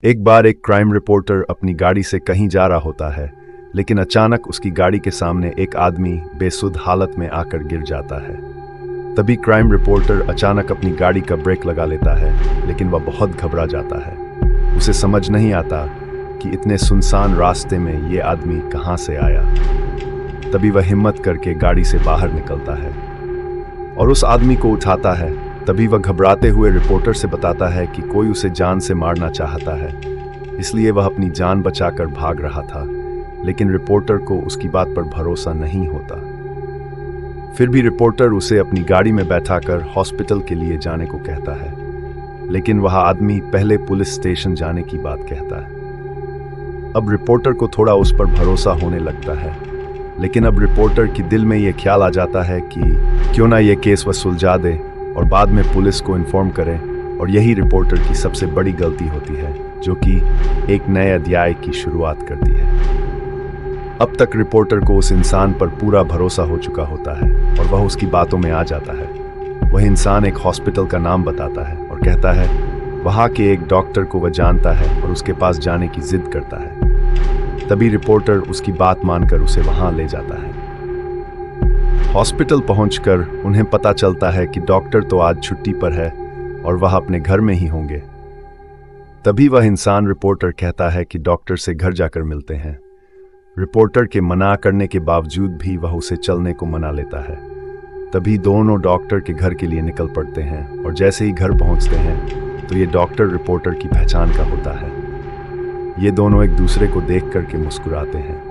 एक बार एक crime reporter अपनी गाड़ी से कहीं जा रहा होता है, लेकिन अचानक उसकी गाड़ी के सामने एक आदमी बेसुध हालत में आकर गिर जाता है। तभी क्राइम रिपोर्टर अचानक अपनी गाड़ी का ब्रेक लगा लेता है, लेकिन वह बहुत घबरा जाता है। उसे समझ नहीं आता कि इतने सुनसान रास्ते में ये आदमी कहाँ से आया। तभी वह हिम्मत करके गाड़ी से बाहर निकलता है और उस आदमी को उठाता है। तभी वह घबराते हुए रिपोर्टर से बताता है कि कोई उसे जान से मारना चाहता है, इसलिए वह अपनी जान बचाकर भाग रहा था। लेकिन रिपोर्टर को उसकी बात पर भरोसा नहीं होता। फिर भी रिपोर्टर उसे अपनी गाड़ी में बैठाकर हॉस्पिटल के लिए जाने को कहता है, लेकिन वह आदमी पहले पुलिस स्टेशन जाने की बात कहता है। अब रिपोर्टर को थोड़ा उस पर भरोसा होने लगता है, लेकिन अब रिपोर्टर के दिल में यह ख्याल आ जाता है कि क्यों ना यह केस वह सुलझा दे और बाद में पुलिस को इन्फॉर्म करें। और यही रिपोर्टर की सबसे बड़ी गलती होती है, जो कि एक नए अध्याय की शुरुआत करती है। अब तक रिपोर्टर को उस इंसान पर पूरा भरोसा हो चुका होता है और वह उसकी बातों में आ जाता है। वह इंसान एक हॉस्पिटल का नाम बताता है और कहता है वहाँ के एक डॉक्टर को वह जानता है और उसके पास जाने की जिद करता है। तभी रिपोर्टर उसकी बात मानकर उसे वहाँ ले जाता है। हॉस्पिटल पहुंचकर उन्हें पता चलता है कि डॉक्टर तो आज छुट्टी पर है और वह अपने घर में ही होंगे। तभी वह इंसान रिपोर्टर कहता है कि डॉक्टर से घर जाकर मिलते हैं। रिपोर्टर के मना करने के बावजूद भी वह उसे चलने को मना लेता है। तभी दोनों डॉक्टर के घर के लिए निकल पड़ते हैं और जैसे ही घर पहुंचते हैं तो ये डॉक्टर रिपोर्टर की पहचान का होता है। ये दोनों एक दूसरे को देख करके मुस्कुराते हैं,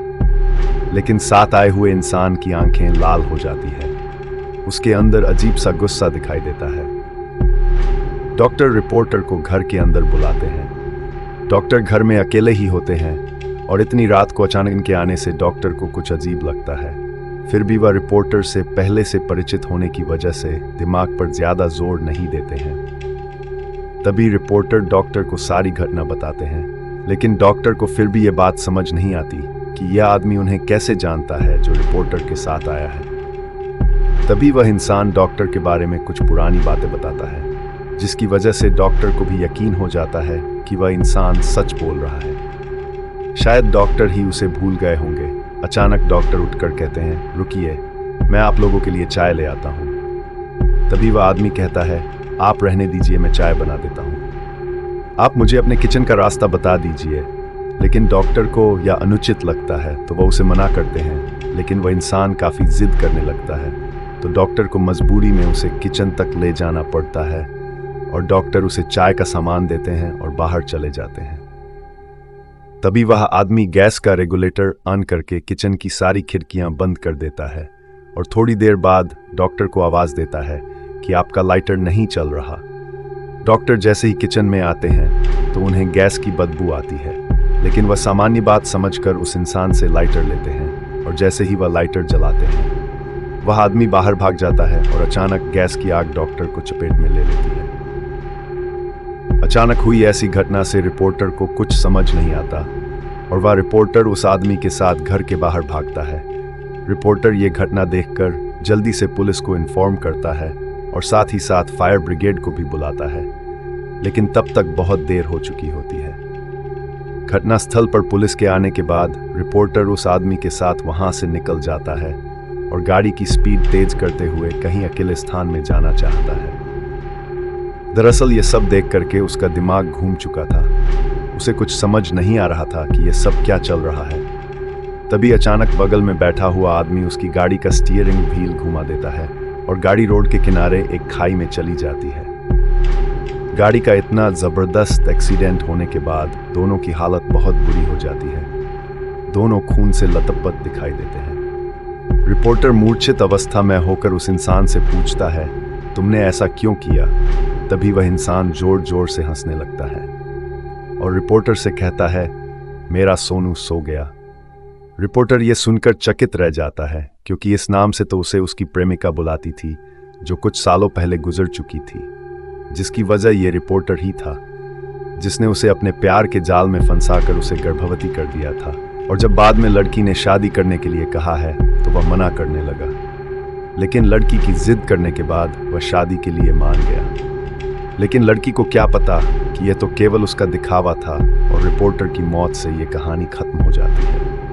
लेकिन साथ आए हुए इंसान की आंखें लाल हो जाती है। उसके अंदर अजीब सा गुस्सा दिखाई देता है। डॉक्टर रिपोर्टर को घर के अंदर बुलाते हैं। डॉक्टर घर में अकेले ही होते हैं और इतनी रात को अचानक इनके आने से डॉक्टर को कुछ अजीब लगता है। फिर भी वह रिपोर्टर से पहले से परिचित होने की वजह से दिमाग पर ज्यादा जोर नहीं देते हैं। तभी रिपोर्टर डॉक्टर को सारी घटना बताते हैं, लेकिन डॉक्टर को फिर भी यह बात समझ नहीं आती कि यह आदमी उन्हें कैसे जानता है जो रिपोर्टर के साथ आया है। तभी वह इंसान डॉक्टर के बारे में कुछ पुरानी बातें बताता है, जिसकी वजह से डॉक्टर को भी यकीन हो जाता है कि वह इंसान सच बोल रहा है। शायद डॉक्टर ही उसे भूल गए होंगे। अचानक डॉक्टर उठकर कहते हैं, रुकिए, मैं आप लोगों के लिए चाय ले आता हूँ। तभी वह आदमी कहता है, आप रहने दीजिए, मैं चाय बना देता हूँ। आप मुझे अपने किचन का रास्ता बता दीजिए। लेकिन डॉक्टर को यह अनुचित लगता है तो वह उसे मना करते हैं, लेकिन वह इंसान काफ़ी जिद करने लगता है तो डॉक्टर को मजबूरी में उसे किचन तक ले जाना पड़ता है और डॉक्टर उसे चाय का सामान देते हैं और बाहर चले जाते हैं। तभी वह आदमी गैस का रेगुलेटर ऑन करके किचन की सारी खिड़कियां बंद कर देता है और थोड़ी देर बाद डॉक्टर को आवाज़ देता है कि आपका लाइटर नहीं चल रहा। डॉक्टर जैसे ही किचन में आते हैं तो उन्हें गैस की बदबू आती है, लेकिन वह सामान्य बात समझकर उस इंसान से लाइटर लेते हैं और जैसे ही वह लाइटर जलाते हैं वह आदमी बाहर भाग जाता है और अचानक गैस की आग डॉक्टर को चपेट में ले लेती है। अचानक हुई ऐसी घटना से रिपोर्टर को कुछ समझ नहीं आता और वह रिपोर्टर उस आदमी के साथ घर के बाहर भागता है। रिपोर्टर ये घटना देखकर जल्दी से पुलिस को इन्फॉर्म करता है और साथ ही साथ फायर ब्रिगेड को भी बुलाता है, लेकिन तब तक बहुत देर हो चुकी होती है। घटनास्थल पर पुलिस के आने के बाद रिपोर्टर उस आदमी के साथ वहां से निकल जाता है और गाड़ी की स्पीड तेज करते हुए कहीं अकेले स्थान में जाना चाहता है। दरअसल ये सब देख करके उसका दिमाग घूम चुका था। उसे कुछ समझ नहीं आ रहा था कि यह सब क्या चल रहा है। तभी अचानक बगल में बैठा हुआ आदमी उसकी गाड़ी का स्टीयरिंग व्हील घुमा देता है और गाड़ी रोड के किनारे एक खाई में चली जाती है। गाड़ी का इतना ज़बरदस्त एक्सीडेंट होने के बाद दोनों की हालत बहुत बुरी हो जाती है। दोनों खून से लथपथ दिखाई देते हैं। रिपोर्टर मूर्छित अवस्था में होकर उस इंसान से पूछता है, तुमने ऐसा क्यों किया? तभी वह इंसान जोर जोर से हंसने लगता है और रिपोर्टर से कहता है, मेरा सोनू सो गया। रिपोर्टर यह सुनकर चकित रह जाता है, क्योंकि इस नाम से तो उसे उसकी प्रेमिका बुलाती थी, जो कुछ सालों पहले गुजर चुकी थी, जिसकी वजह ये रिपोर्टर ही था, जिसने उसे अपने प्यार के जाल में फंसाकर उसे गर्भवती कर दिया था। और जब बाद में लड़की ने शादी करने के लिए कहा है तो वह मना करने लगा, लेकिन लड़की की जिद करने के बाद वह शादी के लिए मान गया। लेकिन लड़की को क्या पता कि यह तो केवल उसका दिखावा था और रिपोर्टर की मौत से ये कहानी खत्म हो जाती है।